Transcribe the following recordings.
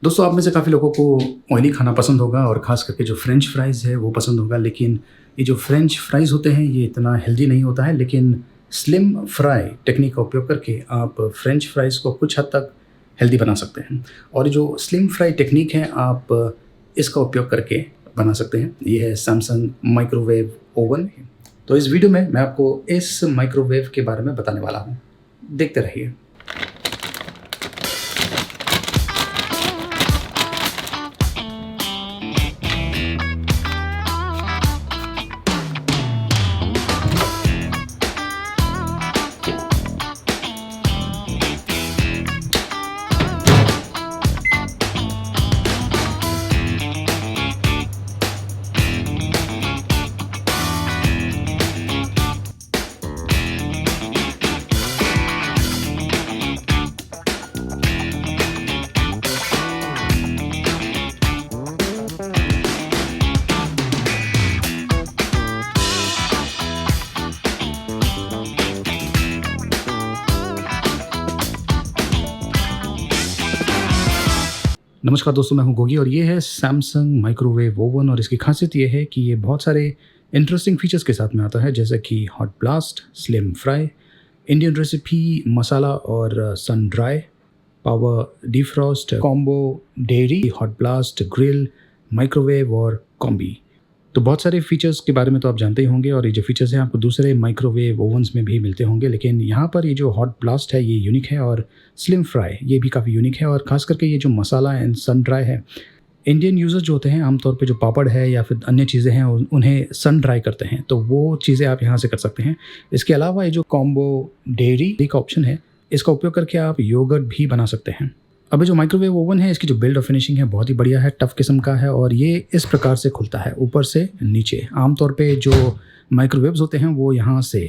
दोस्तों, आप में से काफ़ी लोगों को ऑयली खाना पसंद होगा और ख़ास करके जो फ्रेंच फ्राइज़ है वो पसंद होगा। लेकिन ये जो फ्रेंच फ्राइज़ होते हैं ये इतना हेल्दी नहीं होता है। लेकिन स्लिम फ्राई टेक्निक का उपयोग करके आप फ्रेंच फ्राइज़ को कुछ हद तक हेल्दी बना सकते हैं। और जो स्लिम फ्राई टेक्निक है आप इसका उपयोग करके बना सकते हैं। ये है सैमसंग माइक्रोवेव ओवन। तो इस वीडियो में मैं आपको इस माइक्रोवेव के बारे में बताने वाला हूँ। देखते रहिए। नमस्कार दोस्तों, मैं हूं गोगी और ये है सैमसंग माइक्रोवेव ओवन। और इसकी खासियत ये है कि ये बहुत सारे इंटरेस्टिंग फीचर्स के साथ में आता है, जैसे कि hot blast, slim fry, Indian recipe, masala और sun dry, power defrost, combo, dairy, hot blast, grill, microwave और कॉम्बी। तो बहुत सारे फीचर्स के बारे में तो आप जानते ही होंगे और ये जो फीचर्स हैं आपको दूसरे माइक्रोवेव ओवन्स में भी मिलते होंगे। लेकिन यहाँ पर ये जो हॉट ब्लास्ट है ये यूनिक है और स्लिम फ्राई ये भी काफ़ी यूनिक है। और ख़ास करके ये जो मसाला एंड सन ड्राई है, इंडियन यूज़र्स जो होते हैं आमतौर पे जो पापड़ है या फिर अन्य चीज़ें हैं उन्हें सन ड्राई करते हैं, तो वो चीज़ें आप यहाँ से कर सकते हैं। इसके अलावा ये जो कॉम्बो डेयरी का ऑप्शन है, इसका उपयोग करके आप योगर्ट भी बना सकते हैं। अब जो माइक्रोवेव ओवन है इसकी जो बिल्ड और फिनिशिंग है बहुत ही बढ़िया है, टफ किस्म का है और ये इस प्रकार से खुलता है ऊपर से नीचे। आमतौर पे जो माइक्रोवेव्स होते हैं वो यहाँ से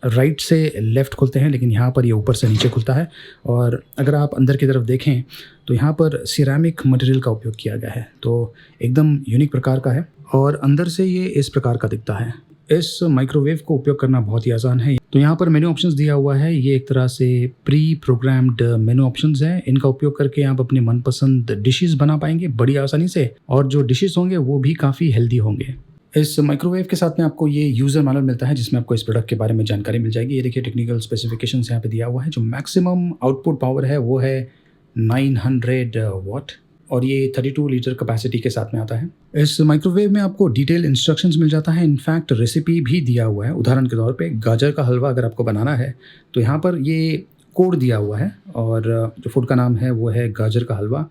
राइट से लेफ़्ट खुलते हैं, लेकिन यहाँ पर ये ऊपर से नीचे खुलता है। और अगर आप अंदर की तरफ देखें तो यहाँ पर सिरेमिक मटेरियल का उपयोग किया गया है, तो एकदम यूनिक प्रकार का है और अंदर से ये इस प्रकार का दिखता है। इस माइक्रोवेव को उपयोग करना बहुत ही आसान है। तो यहाँ पर मेन्यू ऑप्शंस दिया हुआ है, ये एक तरह से प्री प्रोग्राम्ड मेन्यू ऑप्शंस हैं। इनका उपयोग करके आप अपने मनपसंद डिशेस बना पाएंगे बड़ी आसानी से, और जो डिशेस होंगे वो भी काफ़ी हेल्दी होंगे। इस माइक्रोवेव के साथ में आपको ये यूज़र मैनुअल मिलता है जिसमें आपको इस प्रोडक्ट के बारे में जानकारी मिल जाएगी। ये देखिए टेक्निकल स्पेसिफिकेशंस यहाँ पे दिया हुआ है। जो मैक्सिमम आउटपुट पावर है वो है 900 वाट और ये 32 लीटर कैपेसिटी के साथ में आता है। इस माइक्रोवेव में आपको डिटेल इंस्ट्रक्शंस मिल जाता है, इनफैक्ट रेसिपी भी दिया हुआ है। उदाहरण के तौर पे गाजर का हलवा अगर आपको बनाना है तो यहाँ पर ये कोड दिया हुआ है और जो फूड का नाम है वो है गाजर का हलवा।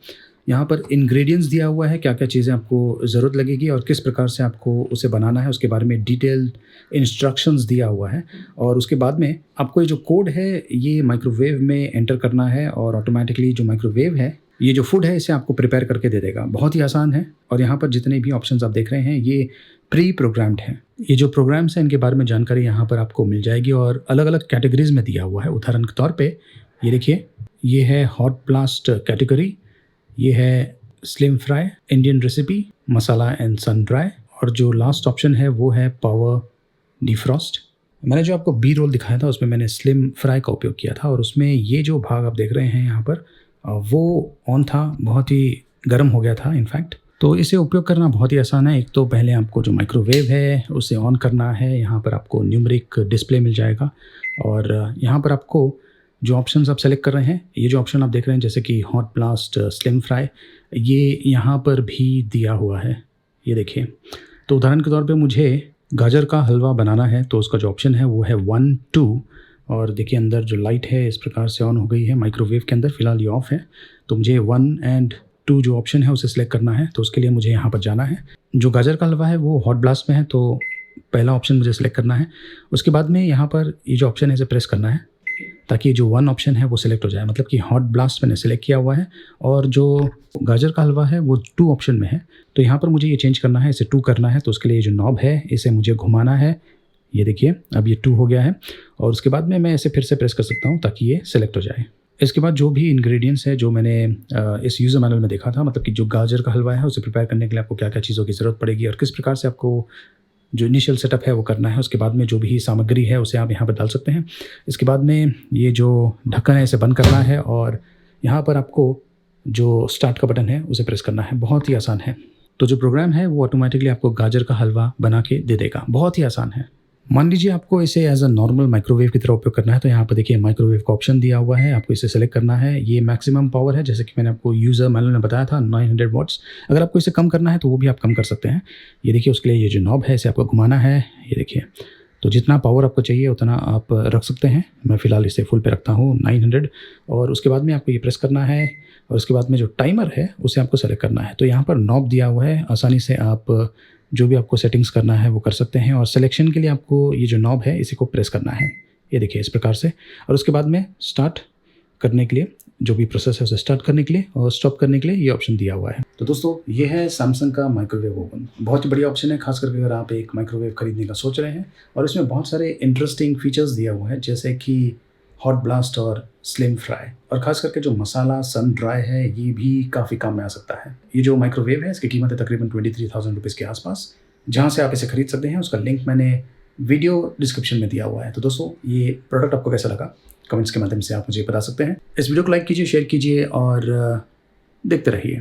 यहाँ पर इंग्रेडिएंट्स दिया हुआ है, क्या क्या चीज़ें आपको ज़रूरत लगेगी और किस प्रकार से आपको उसे बनाना है, उसके बारे में डिटेल इंस्ट्रक्शंस दिया हुआ है। और उसके बाद में आपको ये जो कोड है ये माइक्रोवेव में एंटर करना है और ऑटोमेटिकली जो माइक्रोवेव है ये जो फूड है इसे आपको प्रिपेयर करके दे देगा। बहुत ही आसान है। और यहाँ पर जितने भी ऑप्शंस आप देख रहे हैं ये प्री प्रोग्राम्ड है। ये जो प्रोग्राम्स हैं इनके बारे में जानकारी यहाँ पर आपको मिल जाएगी और अलग अलग कैटेगरीज में दिया हुआ है। उदाहरण के तौर पे ये देखिए, ये है हॉट ब्लास्ट कैटेगरी, ये है slim fry, Indian recipe, masala and sun dry, और जो लास्ट ऑप्शन है वो है पावर डिफ्रॉस्ट। मैंने जो आपको बी रोल दिखाया था उसमें मैंने स्लिम फ्राई का उपयोग किया था और उसमें ये जो भाग आप देख रहे हैं यहाँ पर वो ऑन था, बहुत ही गर्म हो गया था इनफैक्ट। तो इसे उपयोग करना बहुत ही आसान है। एक तो पहले आपको जो माइक्रोवेव है उसे ऑन करना है, यहाँ पर आपको न्यूमेरिक डिस्प्ले मिल जाएगा और यहाँ पर आपको जो ऑप्शंस आप सेलेक्ट कर रहे हैं, ये जो ऑप्शन आप देख रहे हैं जैसे कि हॉट ब्लास्ट, स्लिम फ्राई, ये यहाँ पर भी दिया हुआ है। ये देखिए, तो उदाहरण के तौर पे मुझे गाजर का हलवा बनाना है तो उसका जो ऑप्शन है वो है 1, 2 और देखिए अंदर जो लाइट है इस प्रकार से ऑन हो गई है माइक्रोवेव के अंदर। फ़िलहाल ये ऑफ़ है, तो मुझे 1 और 2 जो ऑप्शन है उसे सिलेक्ट करना है। तो उसके लिए मुझे यहाँ पर जाना है। जो गाजर का हलवा है वो हॉट ब्लास्ट में है तो पहला ऑप्शन मुझे सिलेक्ट करना है। उसके बाद में यहाँ पर ये जो ऑप्शन है इसे प्रेस करना है ताकि जो 1 ऑप्शन है वो सिलेक्ट हो जाए, मतलब कि हॉट ब्लास्ट मैंने सिलेक्ट किया हुआ है और जो गाजर का हलवा है वो 2 ऑप्शन में है। तो यहाँ पर मुझे ये चेंज करना है, इसे 2 करना है। तो उसके लिए जो नॉब है इसे मुझे घुमाना है। ये देखिए अब ये 2 हो गया है और उसके बाद में मैं इसे फिर से प्रेस कर सकता हूँ ताकि ये सिलेक्ट हो जाए। इसके बाद जो भी इंग्रेडिएंट्स है जो मैंने इस यूज़र मैनुअल में देखा था, मतलब कि जो गाजर का हलवा है उसे प्रिपेयर करने के लिए आपको क्या क्या चीज़ों की ज़रूरत पड़ेगी और किस प्रकार से आपको जो इनिशियल सेटअप है वो करना है। उसके बाद में जो भी सामग्री है उसे आप यहाँ पर डाल सकते हैं। इसके बाद में ये जो ढक्कन है इसे बंद करना है और यहाँ पर आपको जो स्टार्ट का बटन है उसे प्रेस करना है। बहुत ही आसान है। तो जो प्रोग्राम है वो ऑटोमेटिकली आपको गाजर का हलवा बना के दे देगा। बहुत ही आसान है। मान लीजिए आपको इसे एज अ नॉर्मल माइक्रोवेव की तरह उपयोग करना है, तो यहाँ पर देखिए माइक्रोवेव का ऑप्शन दिया हुआ है। आपको इसे सेलेक्ट करना है। ये मैक्सिमम पावर है, जैसे कि मैंने आपको यूज़र मैनुअल में बताया था 900 वॉट्स। अगर आपको इसे कम करना है तो वो भी आप कम कर सकते हैं। ये देखिए उसके लिए ये जो नॉब है इसे आपको घुमाना है। ये देखिए, तो जितना पावर आपको चाहिए उतना आप रख सकते हैं। मैं फ़िलहाल इसे फुल पे रखता हूँ 900। और उसके बाद में आपको ये प्रेस करना है और उसके बाद में जो टाइमर है उसे आपको सेलेक्ट करना है। तो यहाँ पर नॉब दिया हुआ है, आसानी से आप जो भी आपको सेटिंग्स करना है वो कर सकते हैं। और सिलेक्शन के लिए आपको ये जो नॉब है इसी को प्रेस करना है। ये देखिए इस प्रकार से। और उसके बाद में स्टार्ट करने के लिए जो भी प्रोसेस है उसे स्टार्ट करने के लिए और स्टॉप करने के लिए ये ऑप्शन दिया हुआ है। तो दोस्तों ये है सैमसंग का माइक्रोवेव ओवन। बहुत ही बढ़िया ऑप्शन है, खास करके अगर आप एक माइक्रोवेव खरीदने का सोच रहे हैं। और इसमें बहुत सारे इंटरेस्टिंग फीचर्स दिया हुआ है, जैसे कि हॉट ब्लास्ट और स्लिम फ्राई। और खास करके जो मसाला सन ड्राई है ये भी काफ़ी काम में आ सकता है। ये जो माइक्रोवेव है इसकी कीमत है तकरीबन 23,000 रुपीज़ के आसपास। जहाँ से आप इसे खरीद सकते हैं उसका लिंक मैंने वीडियो डिस्क्रिप्शन में दिया हुआ है। तो दोस्तों ये प्रोडक्ट आपको कैसा लगा कमेंट्स के माध्यम से आप मुझे बता सकते हैं। इस वीडियो को लाइक कीजिए, शेयर कीजिए और देखते रहिए।